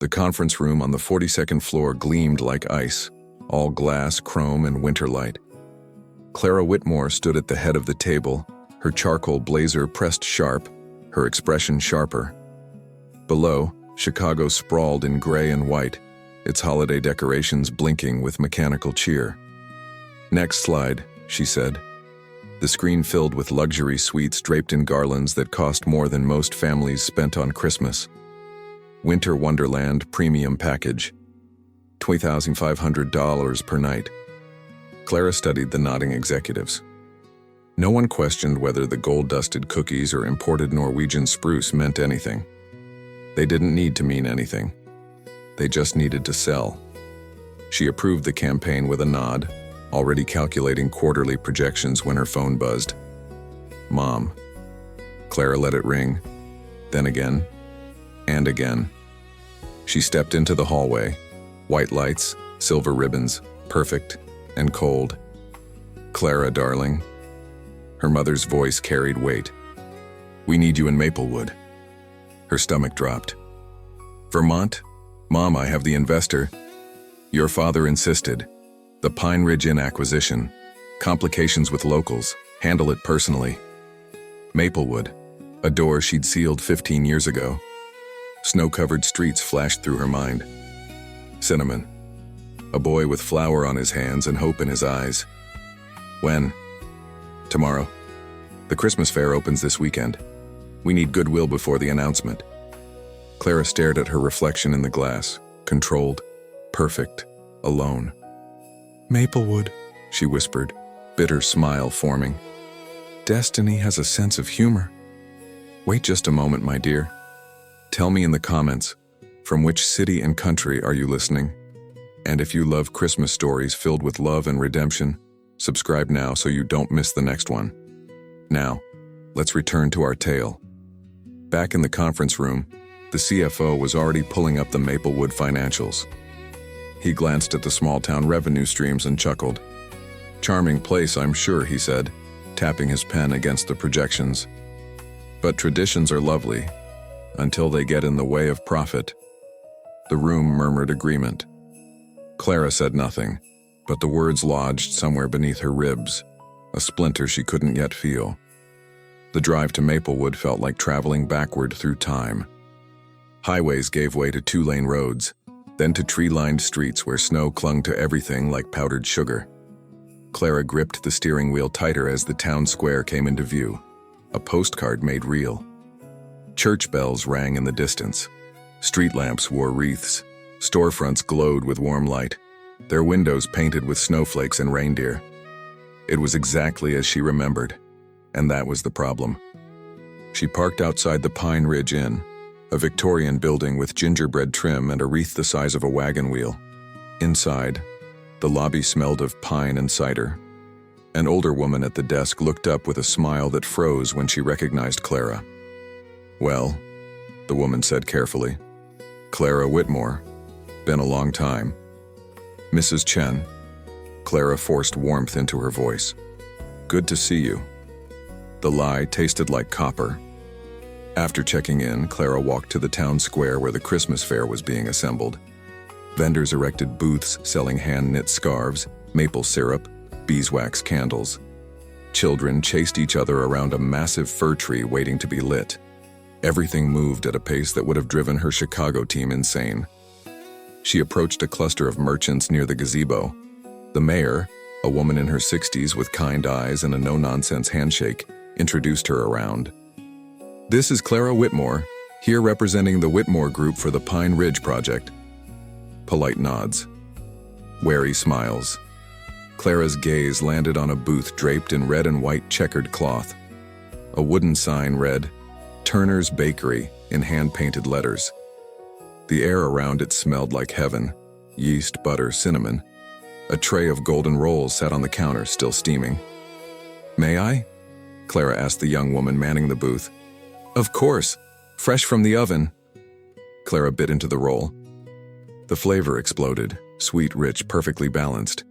The conference room on the 42nd floor gleamed like ice, all glass, chrome, and winter light. Clara Whitmore stood at the head of the table, her charcoal blazer pressed sharp, her expression sharper. Below, Chicago sprawled in gray and white, its holiday decorations blinking with mechanical cheer. "Next slide," she said. The screen filled with luxury suites draped in garlands that cost more than most families spent on Christmas. Winter Wonderland Premium Package, $20,500 per night. Clara studied the nodding executives. No one questioned whether the gold-dusted cookies or imported Norwegian spruce meant anything. They didn't need to mean anything. They just needed to sell. She approved the campaign with a nod, already calculating quarterly projections when her phone buzzed. "Mom." Clara let it ring, then again, and again. She stepped into the hallway. White lights, silver ribbons, perfect and cold. "Clara, darling." Her mother's voice carried weight. "We need you in Maplewood." Her stomach dropped. "Vermont? Mom, I have the investor. Your father insisted. The Pine Ridge Inn acquisition. Complications with locals. Handle it personally." Maplewood, a door she'd sealed 15 years ago. Snow-covered streets flashed through her mind. Cinnamon, a boy with flour on his hands and hope in his eyes. "When?" "Tomorrow. The Christmas fair opens this weekend. We need goodwill before the announcement." Clara stared at her reflection in the glass, controlled, perfect, alone. "Maplewood," she whispered, bitter smile forming. "Destiny has a sense of humor." "Wait just a moment, my dear. Tell me in the comments, from which city and country are you listening? And if you love Christmas stories filled with love and redemption, subscribe now so you don't miss the next one. Now, let's return to our tale. Back in the conference room, the CFO was already pulling up the Maplewood financials. He glanced at the small-town revenue streams and chuckled. "Charming place, I'm sure," he said, tapping his pen against the projections. "But traditions are lovely, until they get in the way of profit." The room murmured agreement. Clara said nothing, but the words lodged somewhere beneath her ribs, a splinter she couldn't yet feel. The drive to Maplewood felt like traveling backward through time. Highways gave way to two-lane roads, then to tree-lined streets where snow clung to everything like powdered sugar. Clara gripped the steering wheel tighter as the town square came into view, a postcard made real. Church bells rang in the distance. Street lamps wore wreaths. Storefronts glowed with warm light, their windows painted with snowflakes and reindeer. It was exactly as she remembered, and that was the problem. She parked outside the Pine Ridge Inn, a Victorian building with gingerbread trim and a wreath the size of a wagon wheel. Inside, the lobby smelled of pine and cider. An older woman at the desk looked up with a smile that froze when she recognized Clara. "Well," the woman said carefully. "Clara Whitmore. Been a long time." "Mrs. Chen." Clara forced warmth into her voice. "Good to see you." The lie tasted like copper. After checking in, Clara walked to the town square where the Christmas fair was being assembled. Vendors erected booths selling hand-knit scarves, maple syrup, beeswax candles. Children chased each other around a massive fir tree waiting to be lit. Everything moved at a pace that would have driven her Chicago team insane. She approached a cluster of merchants near the gazebo. The mayor, a woman in her 60s with kind eyes and a no-nonsense handshake, introduced her around. "This is Clara Whitmore, here representing the Whitmore Group for the Pine Ridge Project." Polite nods. Wary smiles. Clara's gaze landed on a booth draped in red and white checkered cloth. A wooden sign read, "Turner's Bakery," in hand-painted letters. The air around it smelled like heaven, yeast, butter, cinnamon. A tray of golden rolls sat on the counter, still steaming. "May I?" Clara asked the young woman manning the booth. "Of course, fresh from the oven." Clara bit into the roll. The flavor exploded, sweet, rich, perfectly balanced.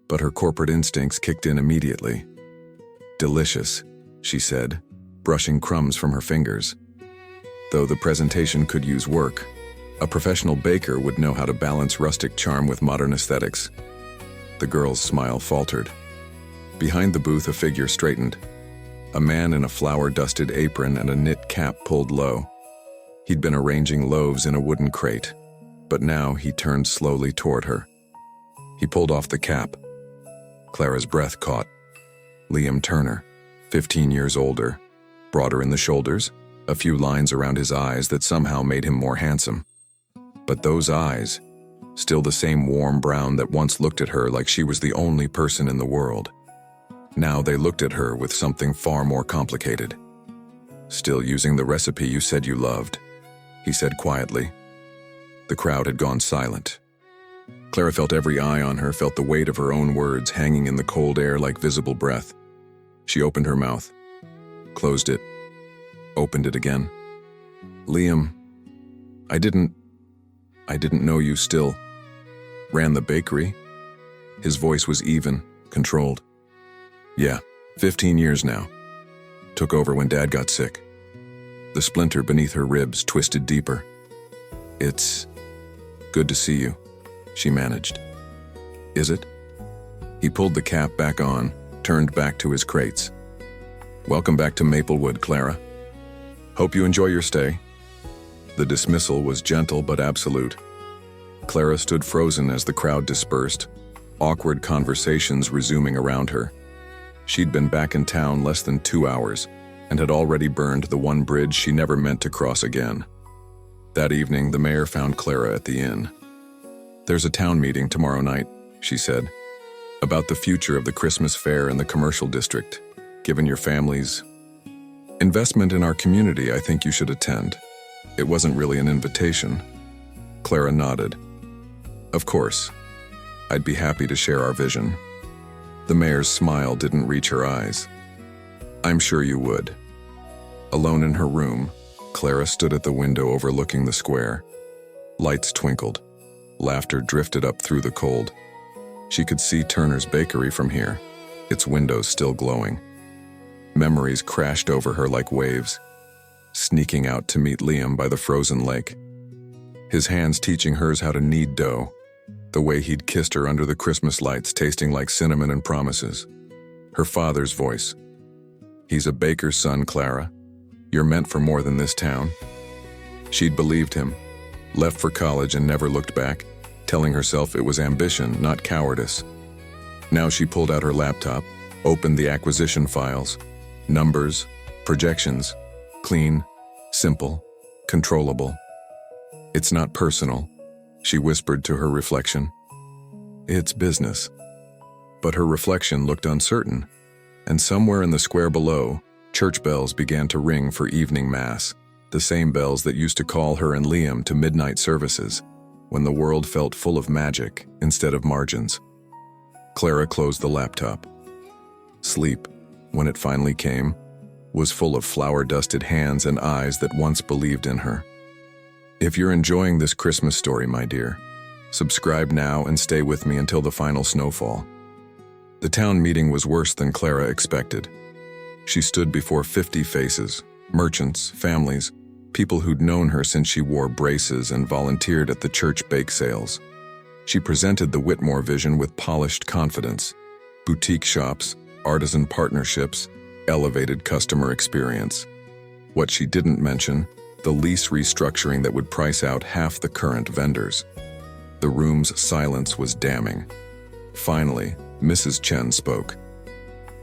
But her corporate instincts kicked in immediately. "Delicious," she said, brushing crumbs from her fingers. Though the presentation could use work, A professional baker would know how to balance rustic charm with modern aesthetics. The girl's smile faltered. Behind the booth, a figure straightened. A man in a flour-dusted apron and a knit cap pulled low. He'd been arranging loaves in a wooden crate, but now he turned slowly toward her. He pulled off the cap. Clara's breath caught. Liam Turner, 15 years older, broader in the shoulders, a few lines around his eyes that somehow made him more handsome. But those eyes, still the same warm brown that once looked at her like she was the only person in the world. Now they looked at her with something far more complicated. "Still using the recipe you said you loved," he said quietly. The crowd had gone silent. Clara felt every eye on her, felt the weight of her own words hanging in the cold air like visible breath. She opened her mouth, closed it, opened it again. "Liam, I didn't know you still ran the bakery?" His voice was even, controlled. "Yeah, 15 years now. Took over when Dad got sick." The splinter beneath her ribs twisted deeper. "It's good to see you," she managed. "Is it?" He pulled the cap back on, turned back to his crates. "Welcome back to Maplewood, Clara. Hope you enjoy your stay." The dismissal was gentle but absolute. Clara stood frozen as the crowd dispersed, awkward conversations resuming around her. She'd been back in town less than 2 hours and had already burned the one bridge she never meant to cross again. That evening, the mayor found Clara at the inn. "There's a town meeting tomorrow night," she said, "about the future of the Christmas fair in the commercial district. Given your family's investment in our community, I think you should attend." It wasn't really an invitation. Clara nodded. "Of course. I'd be happy to share our vision." The mayor's smile didn't reach her eyes. "I'm sure you would." Alone in her room, Clara stood at the window overlooking the square. Lights twinkled. Laughter drifted up through the cold. She could see Turner's bakery from here, its windows still glowing. Memories crashed over her like waves, sneaking out to meet Liam by the frozen lake. His hands teaching hers how to knead dough, the way he'd kissed her under the Christmas lights tasting like cinnamon and promises. Her father's voice. "He's a baker's son, Clara. You're meant for more than this town." She'd believed him, left for college and never looked back, telling herself it was ambition, not cowardice. Now she pulled out her laptop, opened the acquisition files. Numbers, projections, clean, simple, controllable. "It's not personal," she whispered to her reflection. "It's business." But her reflection looked uncertain, and somewhere in the square below, church bells began to ring for evening mass, the same bells that used to call her and Liam to midnight services, when the world felt full of magic instead of margins. Clara closed the laptop. Sleep, when it finally came, was full of flour-dusted hands and eyes that once believed in her. If you're enjoying this Christmas story, my dear, subscribe now and stay with me until the final snowfall. The town meeting was worse than Clara expected. She stood before 50 faces, merchants, families, people who'd known her since she wore braces and volunteered at the church bake sales. She presented the Whitmore vision with polished confidence: boutique shops, artisan partnerships, elevated customer experience. What she didn't mention, the lease restructuring that would price out half the current vendors. The room's silence was damning. Finally, Mrs. Chen spoke.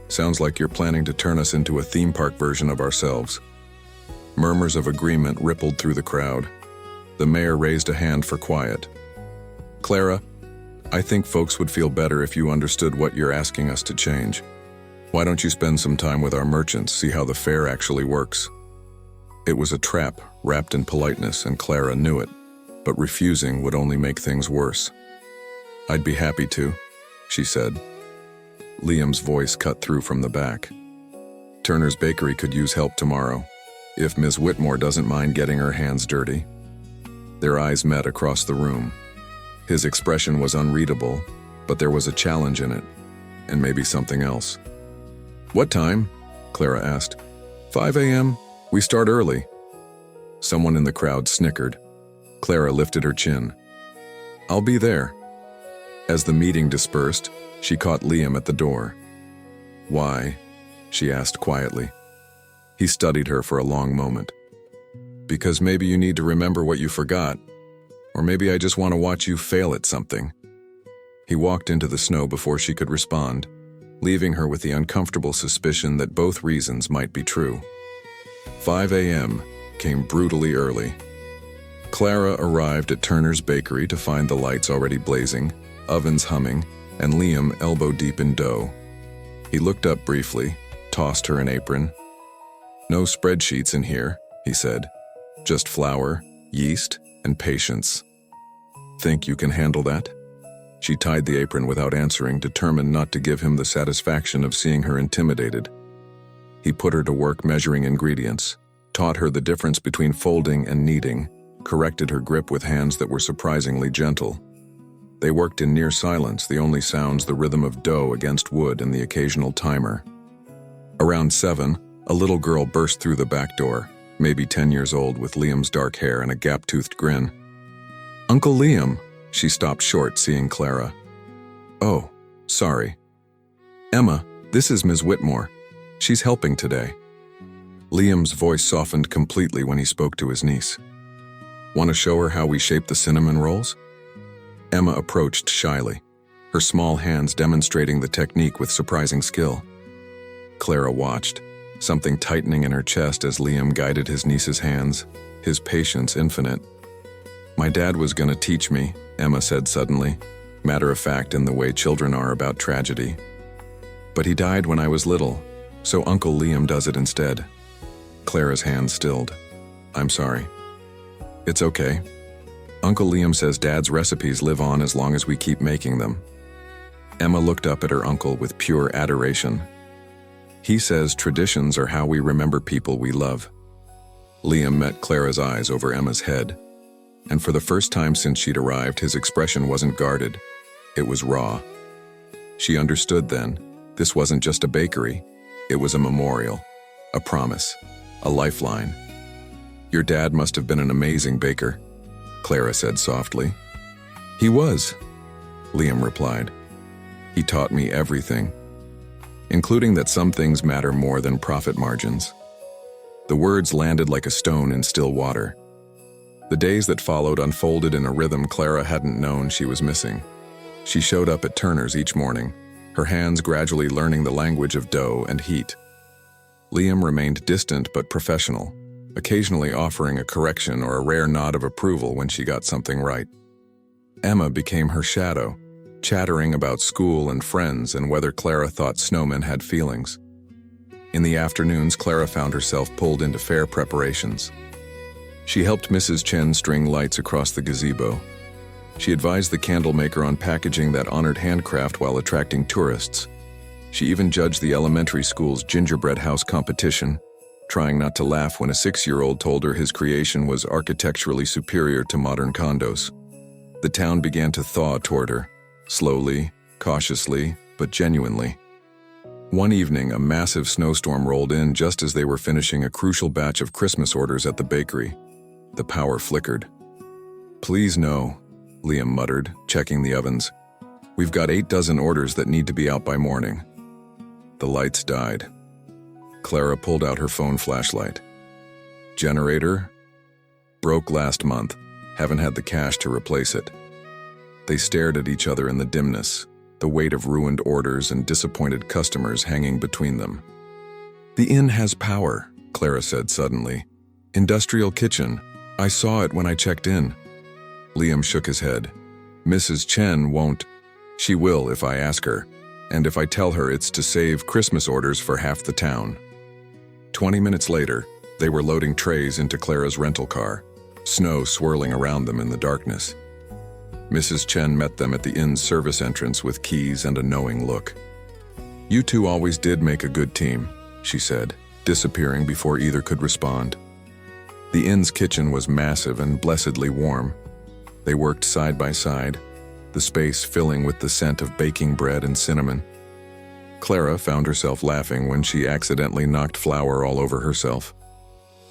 "Sounds like you're planning to turn us into a theme park version of ourselves." Murmurs of agreement rippled through the crowd. The mayor raised a hand for quiet. "Clara, I think folks would feel better if you understood what you're asking us to change. Why don't you spend some time with our merchants, see how the fair actually works?" It was a trap wrapped in politeness, and Clara knew it, but refusing would only make things worse. "I'd be happy to," she said. Liam's voice cut through from the back. "Turner's Bakery could use help tomorrow, if Ms. Whitmore doesn't mind getting her hands dirty." Their eyes met across the room. His expression was unreadable, but there was a challenge in it, and maybe something else. "What time?" Clara asked. 5 a.m. We start early." Someone in the crowd snickered. Clara lifted her chin. "I'll be there." As the meeting dispersed, she caught Liam at the door. "Why?" she asked quietly. He studied her for a long moment. "Because maybe you need to remember what you forgot. Or maybe I just want to watch you fail at something." He walked into the snow before she could respond, leaving her with the uncomfortable suspicion that both reasons might be true. 5 a.m. came brutally early. Clara arrived at Turner's Bakery to find the lights already blazing, ovens humming, and Liam elbow-deep in dough. He looked up briefly, tossed her an apron. "No spreadsheets in here," he said. "Just flour, yeast, and patience. Think you can handle that?" She tied the apron without answering, determined not to give him the satisfaction of seeing her intimidated. He put her to work measuring ingredients, taught her the difference between folding and kneading, corrected her grip with hands that were surprisingly gentle. They worked in near silence, the only sounds the rhythm of dough against wood and the occasional timer. Around 7, a little girl burst through the back door, maybe 10 years old, with Liam's dark hair and a gap-toothed grin. "Uncle Liam," she stopped short, seeing Clara. "Oh, sorry. Emma, this is Ms. Whitmore. She's helping today." Liam's voice softened completely when he spoke to his niece. "Want to show her how we shape the cinnamon rolls?" Emma approached shyly, her small hands demonstrating the technique with surprising skill. Clara watched, something tightening in her chest as Liam guided his niece's hands, his patience infinite. "My dad was going to teach me," Emma said suddenly, matter-of-fact in the way children are about tragedy. "But he died when I was little, so Uncle Liam does it instead." Clara's hand stilled. "I'm sorry." "It's okay. Uncle Liam says Dad's recipes live on as long as we keep making them." Emma looked up at her uncle with pure adoration. "He says traditions are how we remember people we love." Liam met Clara's eyes over Emma's head, and for the first time since she'd arrived, his expression wasn't guarded. It was raw. She understood then. This wasn't just a bakery. It was a memorial, a promise, a lifeline. "Your dad must have been an amazing baker," Clara said softly. "He was," Liam replied. "He taught me everything, including that some things matter more than profit margins." The words landed like a stone in still water. The days that followed unfolded in a rhythm Clara hadn't known she was missing. She showed up at Turner's each morning, her hands gradually learning the language of dough and heat. Liam remained distant but professional, occasionally offering a correction or a rare nod of approval when she got something right. Emma became her shadow, chattering about school and friends and whether Clara thought snowmen had feelings. In the afternoons, Clara found herself pulled into fair preparations. She helped Mrs. Chen string lights across the gazebo. She advised the candlemaker on packaging that honored handcraft while attracting tourists. She even judged the elementary school's gingerbread house competition, trying not to laugh when a 6-year-old told her his creation was architecturally superior to modern condos. The town began to thaw toward her, slowly, cautiously, but genuinely. One evening, a massive snowstorm rolled in just as they were finishing a crucial batch of Christmas orders at the bakery. The power flickered. "Please no," Liam muttered, checking the ovens. "We've got 8 dozen orders that need to be out by morning." The lights died. Clara pulled out her phone flashlight. "Generator? Broke last month. Haven't had the cash to replace it." They stared at each other in the dimness, the weight of ruined orders and disappointed customers hanging between them. "The inn has power," Clara said suddenly. "Industrial kitchen. I saw it when I checked in." Liam shook his head. "Mrs. Chen won't." "She will if I ask her, and if I tell her it's to save Christmas orders for half the town." 20 minutes later, they were loading trays into Clara's rental car, snow swirling around them in the darkness. Mrs. Chen met them at the inn's service entrance with keys and a knowing look. "You two always did make a good team," she said, disappearing before either could respond. The inn's kitchen was massive and blessedly warm. They worked side by side, the space filling with the scent of baking bread and cinnamon. Clara found herself laughing when she accidentally knocked flour all over herself.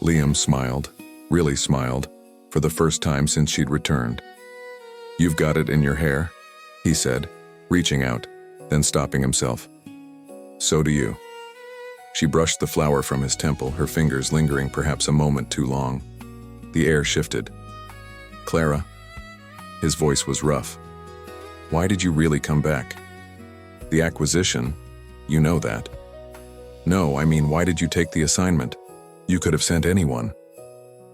Liam smiled, really smiled, for the first time since she'd returned. "You've got it in your hair," he said, reaching out, then stopping himself. "So do you." She brushed the flower from his temple, her fingers lingering perhaps a moment too long. The air shifted. "Clara." His voice was rough. "Why did you really come back?" "The acquisition, you know that." "No, I mean, why did you take the assignment? You could have sent anyone."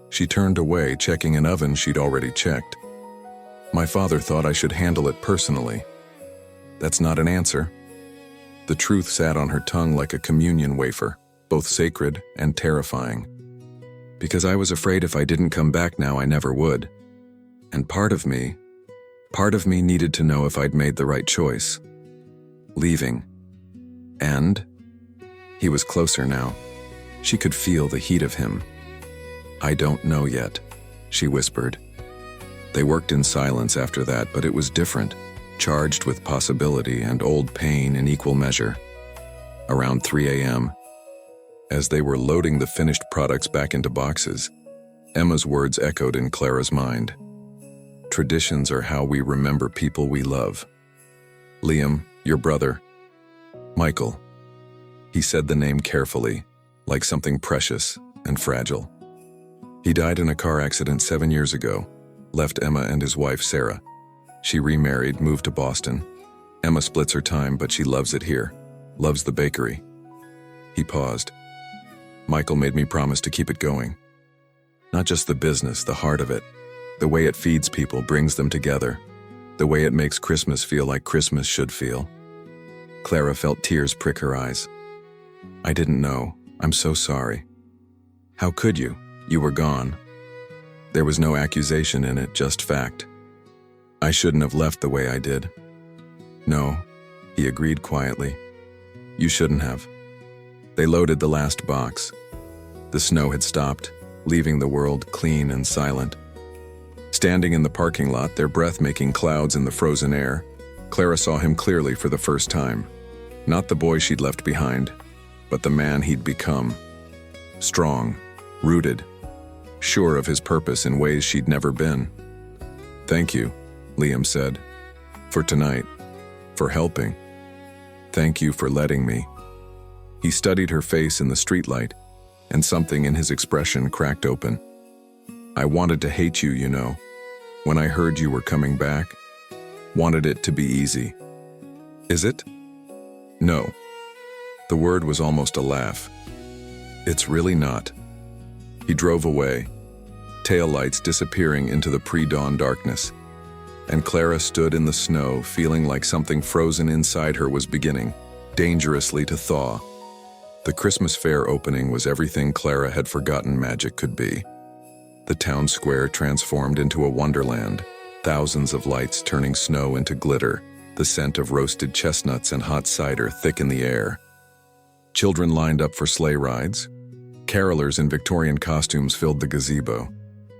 She turned away, checking an oven she'd already checked. "My father thought I should handle it personally." "That's not an answer." The truth sat on her tongue like a communion wafer, both sacred and terrifying. "Because I was afraid if I didn't come back now, I never would. And part of me needed to know if I'd made the right choice. Leaving. And?" He was closer now. She could feel the heat of him. "I don't know yet," she whispered. They worked in silence after that, but it was different, charged with possibility and old pain in equal measure. Around 3 a.m., as they were loading the finished products back into boxes, Emma's words echoed in Clara's mind. "Traditions are how we remember people we love. Liam, your brother. Michael." He said the name carefully, like something precious and fragile. "He died in a car accident 7 years ago, left Emma and his wife Sarah. She remarried, moved to Boston. Emma splits her time, but she loves it here, loves the bakery." He paused. "Michael made me promise to keep it going. Not just the business, the heart of it. The way it feeds people, brings them together. The way it makes Christmas feel like Christmas should feel." Clara felt tears prick her eyes. "I didn't know. I'm so sorry." "How could you? You were gone." There was no accusation in it, just fact. "I shouldn't have left the way I did." "No," he agreed quietly. "You shouldn't have." They loaded the last box. The snow had stopped, leaving the world clean and silent. Standing in the parking lot, their breath making clouds in the frozen air, Clara saw him clearly for the first time. Not the boy she'd left behind, but the man he'd become. Strong, rooted, sure of his purpose in ways she'd never been. "Thank you," Liam said, "for tonight, for helping. Thank you for letting me." He studied her face in the streetlight, and something in his expression cracked open. "I wanted to hate you, you know. When I heard you were coming back, wanted it to be easy." "Is it?" "No." The word was almost a laugh. "It's really not." He drove away, taillights disappearing into the pre-dawn darkness, and Clara stood in the snow, feeling like something frozen inside her was beginning, dangerously to thaw. The Christmas fair opening was everything Clara had forgotten magic could be. The town square transformed into a wonderland, thousands of lights turning snow into glitter, the scent of roasted chestnuts and hot cider thick in the air. Children lined up for sleigh rides. Carolers in Victorian costumes filled the gazebo.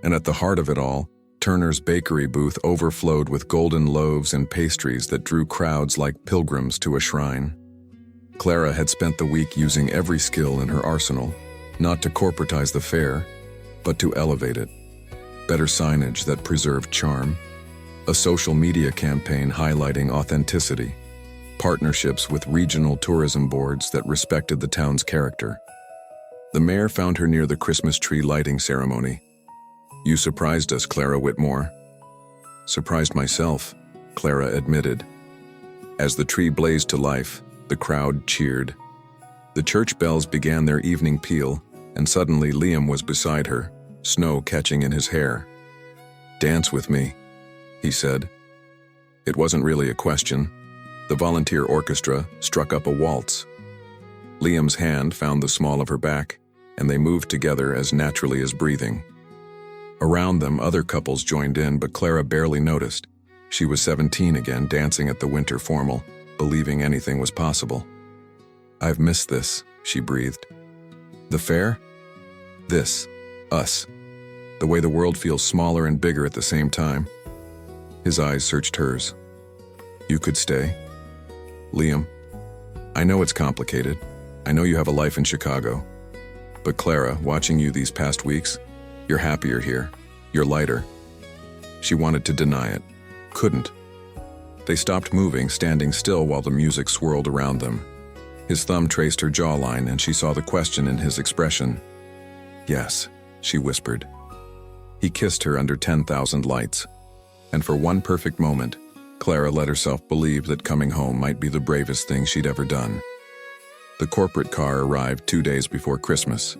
And at the heart of it all, Turner's bakery booth overflowed with golden loaves and pastries that drew crowds like pilgrims to a shrine. Clara had spent the week using every skill in her arsenal, not to corporatize the fair, but to elevate it. Better signage that preserved charm, a social media campaign highlighting authenticity, partnerships with regional tourism boards that respected the town's character. The mayor found her near the Christmas tree lighting ceremony. "You surprised us, Clara Whitmore." "Surprised myself," Clara admitted. As the tree blazed to life, the crowd cheered. The church bells began their evening peal, and suddenly Liam was beside her, snow catching in his hair. "Dance with me," he said. It wasn't really a question. The volunteer orchestra struck up a waltz. Liam's hand found the small of her back, and they moved together as naturally as breathing. Around them, other couples joined in, but Clara barely noticed. She was 17 again, dancing at the winter formal, believing anything was possible. "I've missed this," she breathed. "The fair? This. Us. The way the world feels smaller and bigger at the same time." His eyes searched hers. "You could stay?" "Liam, I know it's complicated. I know you have a life in Chicago. But Clara, watching you these past weeks, you're happier here. You're lighter." She wanted to deny it. Couldn't. They stopped moving, standing still while the music swirled around them. His thumb traced her jawline, and she saw the question in his expression. "Yes," she whispered. He kissed her under 10,000 lights. And for one perfect moment, Clara let herself believe that coming home might be the bravest thing she'd ever done. The corporate car arrived 2 days before Christmas.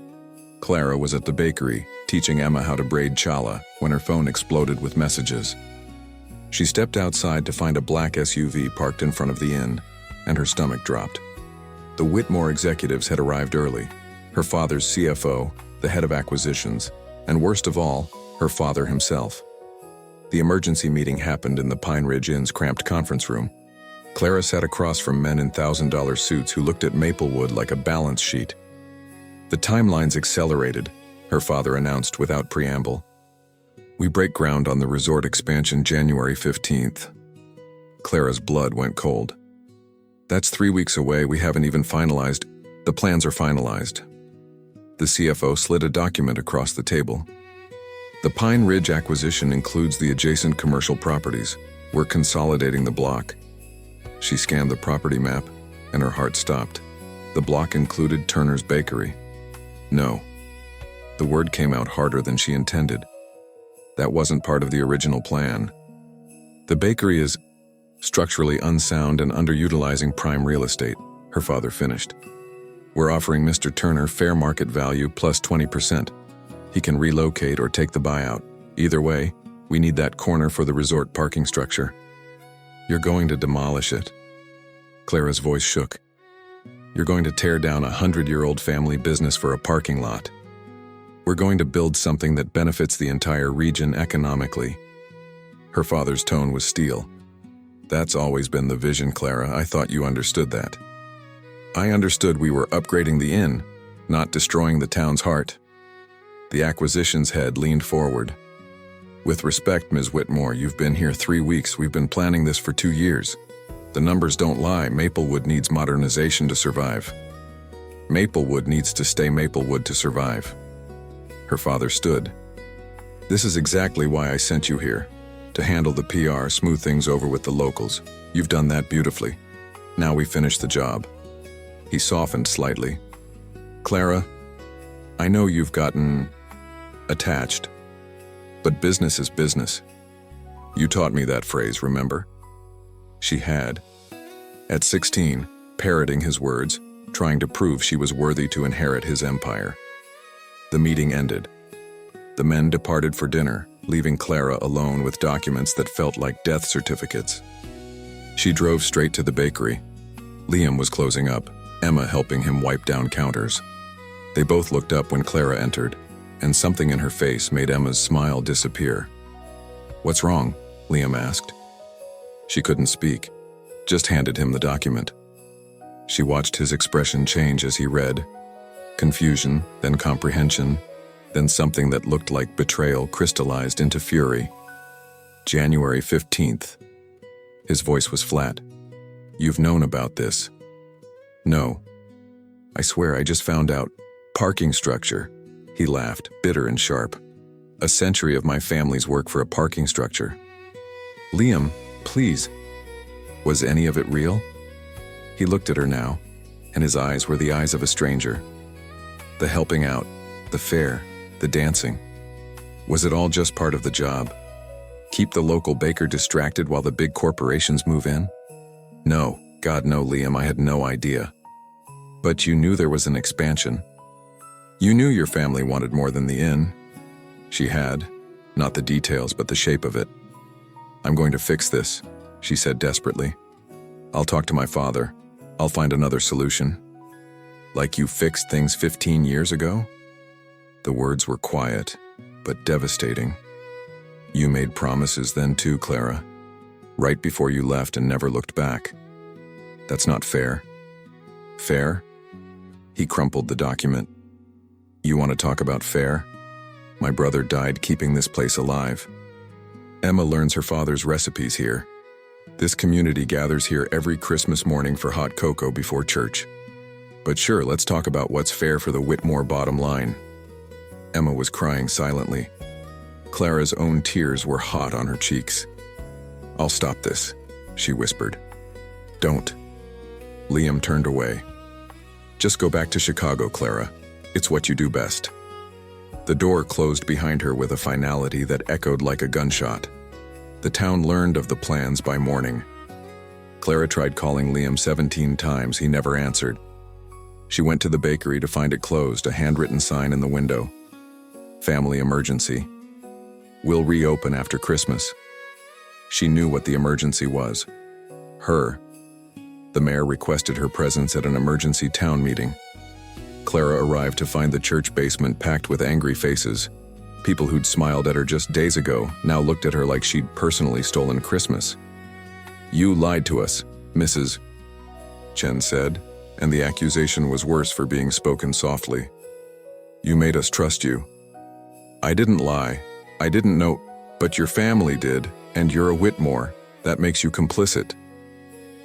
Clara was at the bakery, teaching Emma how to braid challah, when her phone exploded with messages. She stepped outside to find a black SUV parked in front of the inn, and her stomach dropped. The Whitmore executives had arrived early. Her father's CFO, the head of acquisitions, and worst of all, her father himself. The emergency meeting happened in the Pine Ridge Inn's cramped conference room. Clara sat across from men in $1,000 suits who looked at Maplewood like a balance sheet. The timelines accelerated, her father announced without preamble. "We break ground on the resort expansion January 15th. Clara's blood went cold. "That's 3 weeks away. We haven't even finalized. The plans are finalized." The CFO slid a document across the table. "The Pine Ridge acquisition includes the adjacent commercial properties. We're consolidating the block." She scanned the property map, and her heart stopped. The block included Turner's Bakery. No. The word came out harder than she intended. That wasn't part of the original plan. "The bakery is structurally unsound and underutilizing prime real estate," her father finished. "We're offering Mr. Turner fair market value plus 20%. He can relocate or take the buyout. Either way, we need that corner for the resort parking structure." "You're going to demolish it." Clara's voice shook. "You're going to tear down a 100-year-old family business for a parking lot. We're going to build something that benefits the entire region economically." Her father's tone was steel. "That's always been the vision, Clara. I thought you understood that." "I understood we were upgrading the inn, not destroying the town's heart." The acquisitions head leaned forward. "With respect, Ms. Whitmore, you've been here 3 weeks. We've been planning this for 2 years. The numbers don't lie. Maplewood needs modernization to survive. Maplewood needs to stay Maplewood to survive." Her father stood. "This is exactly why I sent you here. To handle the PR, smooth things over with the locals. You've done that beautifully. Now we finish the job." He softened slightly. "Clara, I know you've gotten attached, but business is business. You taught me that phrase, remember?" She had. At 16, parroting his words, trying to prove she was worthy to inherit his empire. The meeting ended. The men departed for dinner, leaving Clara alone with documents that felt like death certificates. She drove straight to the bakery. Liam was closing up, Emma helping him wipe down counters. They both looked up when Clara entered, and something in her face made Emma's smile disappear. "What's wrong?" Liam asked. She couldn't speak, just handed him the document. She watched his expression change as he read. Confusion, then comprehension, then something that looked like betrayal crystallized into fury. January 15th. His voice was flat. "You've known about this?" "No. I swear I just found out. Parking structure." He laughed, bitter and sharp. "A century of my family's work for a parking structure." "Liam, please. Was any of it real?" He looked at her now, and his eyes were the eyes of a stranger. The helping out, the fare, the dancing. Was it all just part of the job? Keep the local baker distracted while the big corporations move in? "No, God no, Liam, I had no idea." "But you knew there was an expansion. You knew your family wanted more than the inn." She had, not the details but the shape of it. "I'm going to fix this," she said desperately. "I'll talk to my father. I'll find another solution." "Like you fixed things 15 years ago?" The words were quiet, but devastating. "You made promises then too, Clara. Right before you left and never looked back. That's not fair." "Fair?" He crumpled the document. "You want to talk about fair? My brother died keeping this place alive. Emma learns her father's recipes here. This community gathers here every Christmas morning for hot cocoa before church. But sure, let's talk about what's fair for the Whitmore bottom line." Emma was crying silently. Clara's own tears were hot on her cheeks. "I'll stop this," she whispered. "Don't." Liam turned away. "Just go back to Chicago, Clara. It's what you do best." The door closed behind her with a finality that echoed like a gunshot. The town learned of the plans by morning. Clara tried calling Liam 17 times. He never answered. She went to the bakery to find it closed, a handwritten sign in the window. "Family emergency. We'll reopen after Christmas." She knew what the emergency was. Her. The mayor requested her presence at an emergency town meeting. Clara arrived to find the church basement packed with angry faces. People who'd smiled at her just days ago now looked at her like she'd personally stolen Christmas. "You lied to us, Mrs. Chen said, and the accusation was worse for being spoken softly. "You made us trust you." "I didn't lie. I didn't know, but your family did, and you're a Whitmore. That makes you complicit."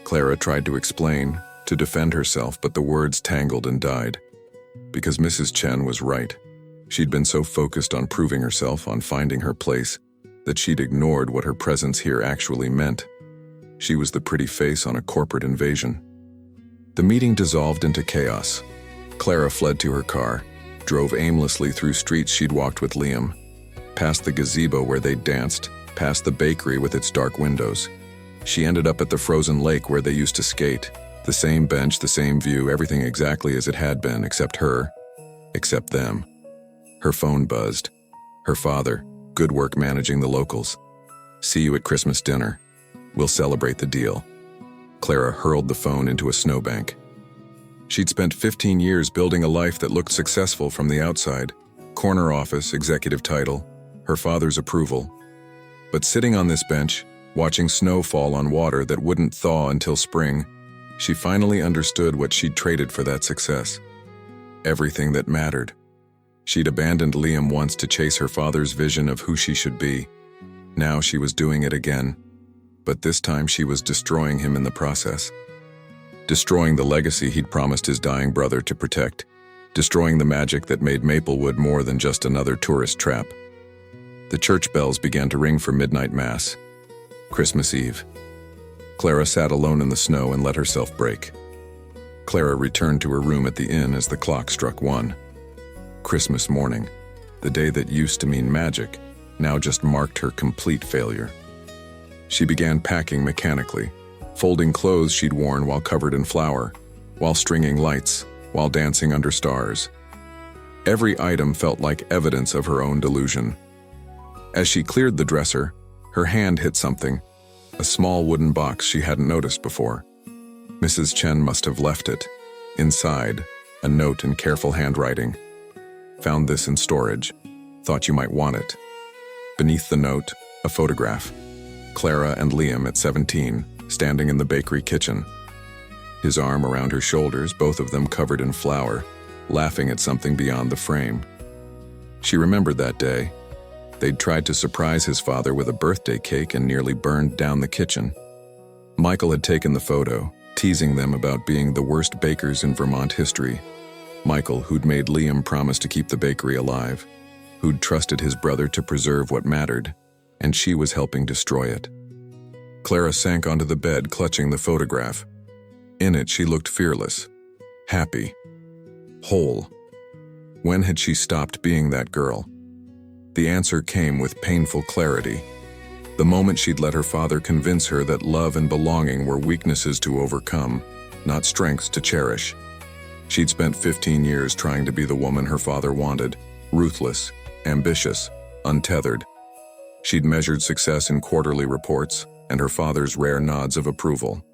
Clara tried to explain, to defend herself, but the words tangled and died. Because Mrs. Chen was right. She'd been so focused on proving herself, on finding her place, that she'd ignored what her presence here actually meant. She was the pretty face on a corporate invasion. The meeting dissolved into chaos. Clara fled to her car, drove aimlessly through streets she'd walked with Liam, past the gazebo where they'd danced, past the bakery with its dark windows. She ended up at the frozen lake where they used to skate. The same bench, the same view, everything exactly as it had been, except her, except them. Her phone buzzed. Her father, "Good work managing the locals. See you at Christmas dinner. We'll celebrate the deal." Clara hurled the phone into a snowbank. She'd spent 15 years building a life that looked successful from the outside. Corner office, executive title, her father's approval. But sitting on this bench, watching snow fall on water that wouldn't thaw until spring, she finally understood what she'd traded for that success. Everything that mattered. She'd abandoned Liam once to chase her father's vision of who she should be. Now she was doing it again. But this time she was destroying him in the process. Destroying the legacy he'd promised his dying brother to protect. Destroying the magic that made Maplewood more than just another tourist trap. The church bells began to ring for midnight mass. Christmas Eve. Clara sat alone in the snow and let herself break. Clara returned to her room at the inn as the clock struck 1. Christmas morning, the day that used to mean magic, now just marked her complete failure. She began packing mechanically, folding clothes she'd worn while covered in flour, while stringing lights, while dancing under stars. Every item felt like evidence of her own delusion. As she cleared the dresser, her hand hit something, a small wooden box she hadn't noticed before. Mrs. Chen must have left it. Inside, a note in careful handwriting. "Found this in storage. Thought you might want it." Beneath the note, a photograph. Clara and Liam at 17, standing in the bakery kitchen. His arm around her shoulders, both of them covered in flour, laughing at something beyond the frame. She remembered that day. They'd tried to surprise his father with a birthday cake and nearly burned down the kitchen. Michael had taken the photo, teasing them about being the worst bakers in Vermont history. Michael, who'd made Liam promise to keep the bakery alive, who'd trusted his brother to preserve what mattered, and she was helping destroy it. Clara sank onto the bed, clutching the photograph. In it, she looked fearless, happy, whole. When had she stopped being that girl? The answer came with painful clarity. The moment she'd let her father convince her that love and belonging were weaknesses to overcome, not strengths to cherish. She'd spent 15 years trying to be the woman her father wanted, ruthless, ambitious, untethered. She'd measured success in quarterly reports and her father's rare nods of approval.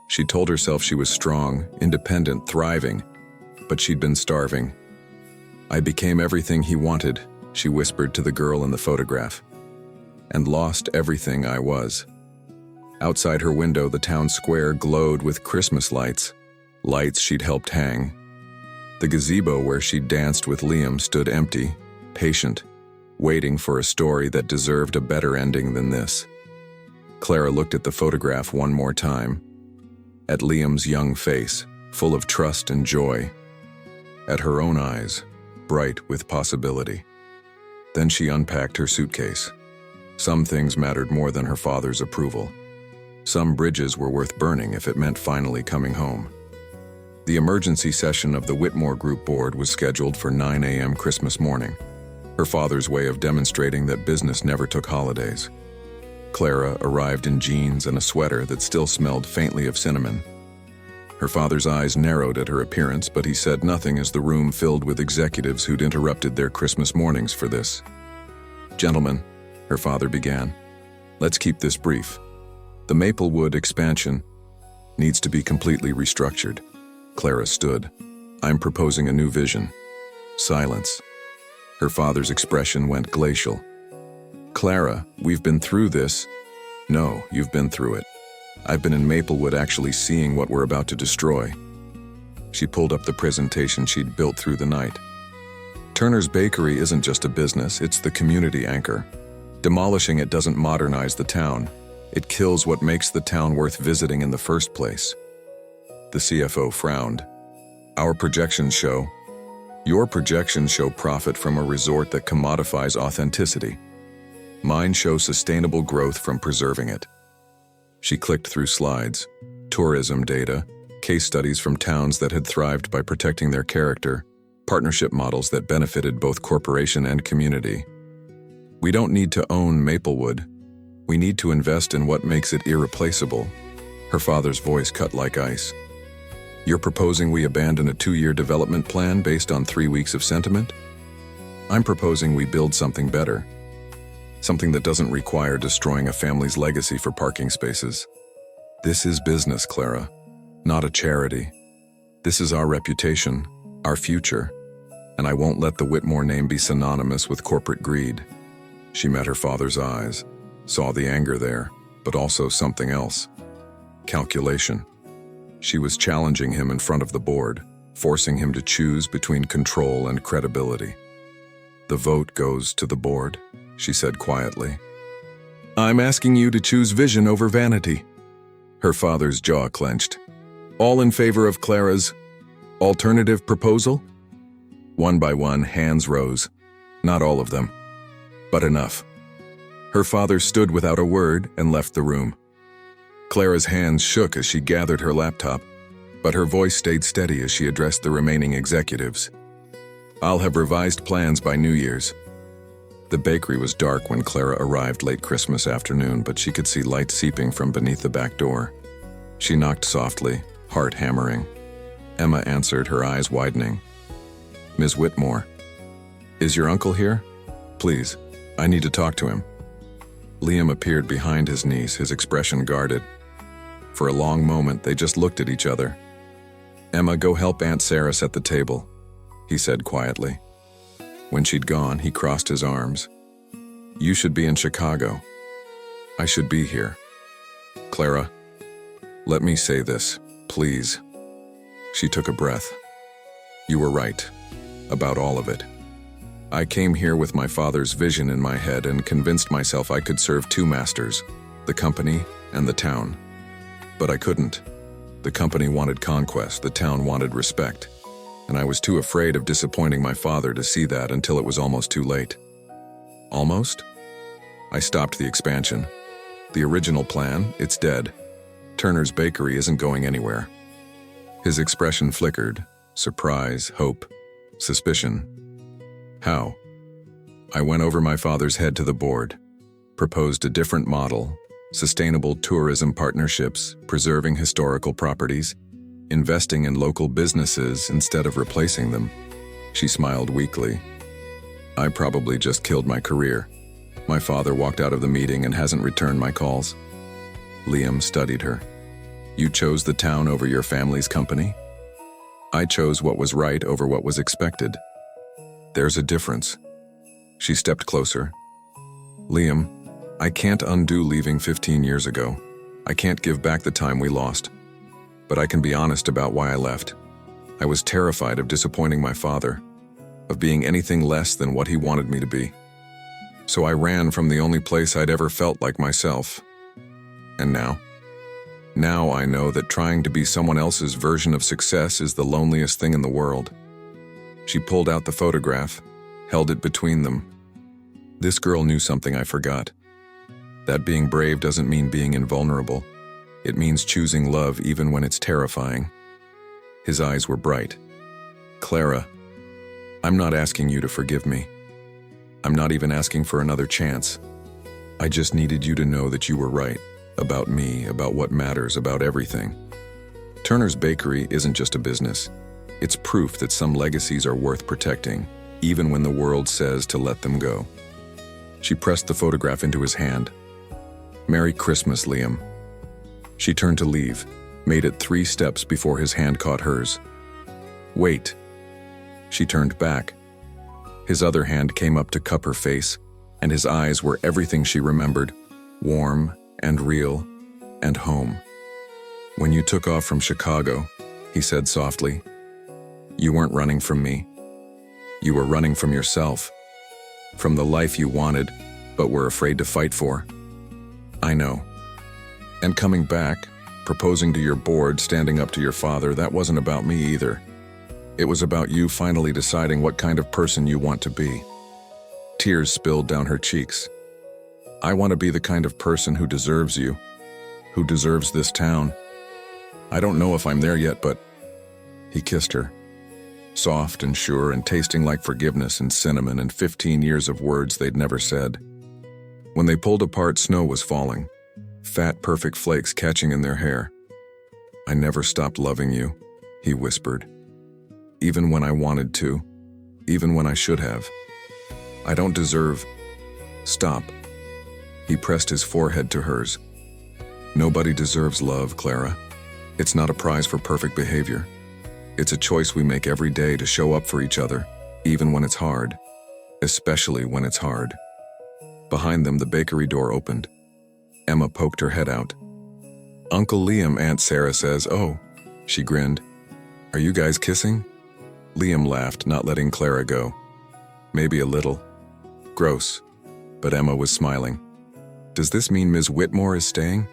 She told herself she was strong, independent, thriving, but she'd been starving. "I became everything he wanted," she whispered to the girl in the photograph, "and lost everything I was." Outside her window, the town square glowed with Christmas lights, lights she'd helped hang. The gazebo where she'd danced with Liam stood empty, patient, waiting for a story that deserved a better ending than this. Clara looked at the photograph one more time, at Liam's young face, full of trust and joy, at her own eyes, bright with possibility. Then she unpacked her suitcase. Some things mattered more than her father's approval. Some bridges were worth burning if it meant finally coming home. The emergency session of the Whitmore Group Board was scheduled for 9 a.m. Christmas morning, her father's way of demonstrating that business never took holidays. Clara arrived in jeans and a sweater that still smelled faintly of cinnamon. Her father's eyes narrowed at her appearance, but he said nothing as the room filled with executives who'd interrupted their Christmas mornings for this. "Gentlemen," her father began, "let's keep this brief. The Maplewood expansion needs to be completely restructured." Clara stood. "I'm proposing a new vision." Silence. Her father's expression went glacial. "Clara, we've been through this." "No, you've been through it. I've been in Maplewood actually seeing what we're about to destroy." She pulled up the presentation she'd built through the night. "Turner's Bakery isn't just a business, it's the community anchor. Demolishing it doesn't modernize the town. It kills what makes the town worth visiting in the first place." The CFO frowned. "Our projections show..." "Your projections show profit from a resort that commodifies authenticity. Mine show sustainable growth from preserving it." She clicked through slides, tourism data, case studies from towns that had thrived by protecting their character, partnership models that benefited both corporation and community. "We don't need to own Maplewood. We need to invest in what makes it irreplaceable." Her father's voice cut like ice. "You're proposing we abandon a 2-year development plan based on 3 weeks of sentiment? I'm proposing we build something better. Something that doesn't require destroying a family's legacy for parking spaces. This is business, Clara, not a charity. This is our reputation, our future, and I won't let the Whitmore name be synonymous with corporate greed." She met her father's eyes, saw the anger there, but also something else. Calculation. She was challenging him in front of the board, forcing him to choose between control and credibility. "The vote goes to the board," she said quietly. "I'm asking you to choose vision over vanity." Her father's jaw clenched. "All in favor of Clara's alternative proposal?" One by one, hands rose. Not all of them, but enough. Her father stood without a word and left the room. Clara's hands shook as she gathered her laptop, but her voice stayed steady as she addressed the remaining executives. "I'll have revised plans by New Year's." The bakery was dark when Clara arrived late Christmas afternoon, but she could see light seeping from beneath the back door. She knocked softly, heart hammering. Emma answered, her eyes widening. "Ms. Whitmore, is your uncle here? Please, I need to talk to him." Liam appeared behind his niece, his expression guarded. For a long moment, they just looked at each other. "Emma, go help Aunt Sarah set the table," he said quietly. When she'd gone, he crossed his arms. "You should be in Chicago. I should be here. Clara, let me say this, please." She took a breath. "You were right, about all of it. I came here with my father's vision in my head and convinced myself I could serve 2 masters, the company and the town. But I couldn't. The company wanted conquest, the town wanted respect, and I was too afraid of disappointing my father to see that until it was almost too late." "Almost?" "I stopped the expansion. The original plan, it's dead. Turner's Bakery isn't going anywhere." His expression flickered, surprise, hope, suspicion. "How?" "I went over my father's head to the board, proposed a different model, sustainable tourism partnerships, preserving historical properties, investing in local businesses instead of replacing them." She smiled weakly. "I probably just killed my career. My father walked out of the meeting and hasn't returned my calls." Liam studied her. "You chose the town over your family's company?" "I chose what was right over what was expected." "There's a difference." She stepped closer. "Liam, I can't undo leaving 15 years ago. I can't give back the time we lost. But I can be honest about why I left. I was terrified of disappointing my father, of being anything less than what he wanted me to be. So I ran from the only place I'd ever felt like myself. And now? Now I know that trying to be someone else's version of success is the loneliest thing in the world." She pulled out the photograph, held it between them. This girl knew something I forgot. That being brave doesn't mean being invulnerable. It means choosing love even when it's terrifying. His eyes were bright. Clara, I'm not asking you to forgive me. I'm not even asking for another chance. I just needed you to know that you were right. About me, about what matters, about everything. Turner's Bakery isn't just a business. It's proof that some legacies are worth protecting, even when the world says to let them go. She pressed the photograph into his hand. Merry Christmas, Liam. She turned to leave, made it 3 steps before his hand caught hers. Wait. She turned back. His other hand came up to cup her face, and his eyes were everything she remembered, warm and real and home. When you took off from Chicago, he said softly, you weren't running from me. You were running from yourself, from the life you wanted, but were afraid to fight for. I know. And coming back, proposing to your board, standing up to your father, that wasn't about me either. It was about you finally deciding what kind of person you want to be. Tears spilled down her cheeks. I want to be the kind of person who deserves you, who deserves this town. I don't know if I'm there yet, but... He kissed her, soft and sure and tasting like forgiveness and cinnamon and 15 years of words they'd never said. When they pulled apart, snow was falling, fat, perfect flakes catching in their hair. I never stopped loving you, he whispered. Even when I wanted to, even when I should have. I don't deserve... Stop. He pressed his forehead to hers. Nobody deserves love, Clara. It's not a prize for perfect behavior. It's a choice we make every day to show up for each other, even when it's hard. Especially when it's hard. Behind them, the bakery door opened. Emma poked her head out. Uncle Liam, Aunt Sarah says, oh. She grinned. Are you guys kissing? Liam laughed, not letting Clara go. Maybe a little. Gross. But Emma was smiling. Does this mean Ms. Whitmore is staying?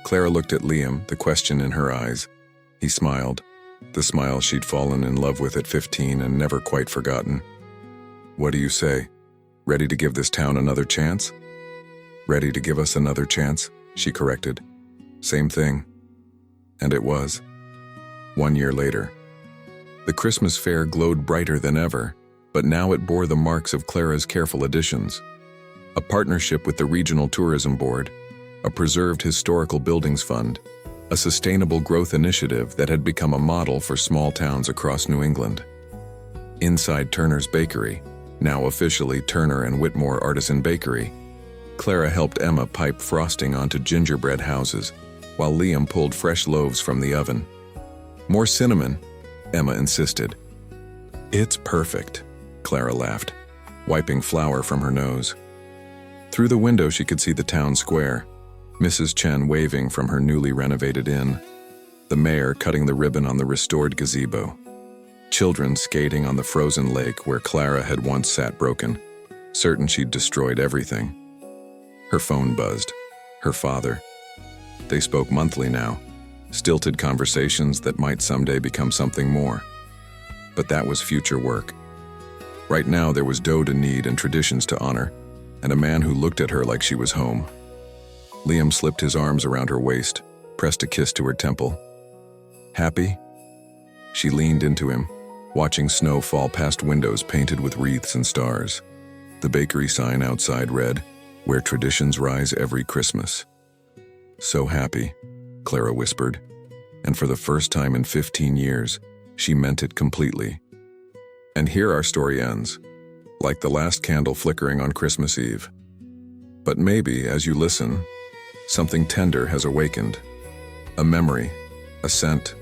Clara looked at Liam, the question in her eyes. He smiled, the smile she'd fallen in love with at 15 and never quite forgotten. What do you say? Ready to give this town another chance? Ready to give us another chance, she corrected. Same thing. And it was. 1 year later. The Christmas fair glowed brighter than ever, but now it bore the marks of Clara's careful additions. A partnership with the Regional Tourism Board, a preserved historical buildings fund, a sustainable growth initiative that had become a model for small towns across New England. Inside Turner's Bakery, now officially Turner and Whitmore Artisan Bakery, Clara helped Emma pipe frosting onto gingerbread houses, while Liam pulled fresh loaves from the oven. More cinnamon, Emma insisted. It's perfect, Clara laughed, wiping flour from her nose. Through the window she could see the town square, Mrs. Chen waving from her newly renovated inn, the mayor cutting the ribbon on the restored gazebo, children skating on the frozen lake where Clara had once sat broken, certain she'd destroyed everything. Her phone buzzed. Her father. They spoke monthly now, stilted conversations that might someday become something more. But that was future work. Right now there was dough to knead and traditions to honor, and a man who looked at her like she was home. Liam slipped his arms around her waist, pressed a kiss to her temple. Happy? She leaned into him, watching snow fall past windows painted with wreaths and stars. The bakery sign outside read, "Where traditions rise every Christmas." So happy, Clara whispered, and for the first time in 15 years, she meant it completely. And here our story ends, like the last candle flickering on Christmas Eve. But maybe, as you listen, something tender has awakened. A memory, a scent,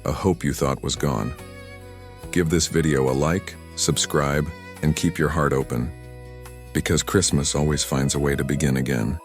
a hope you thought was gone. Give this video a like, subscribe, and keep your heart open. Because Christmas always finds a way to begin again.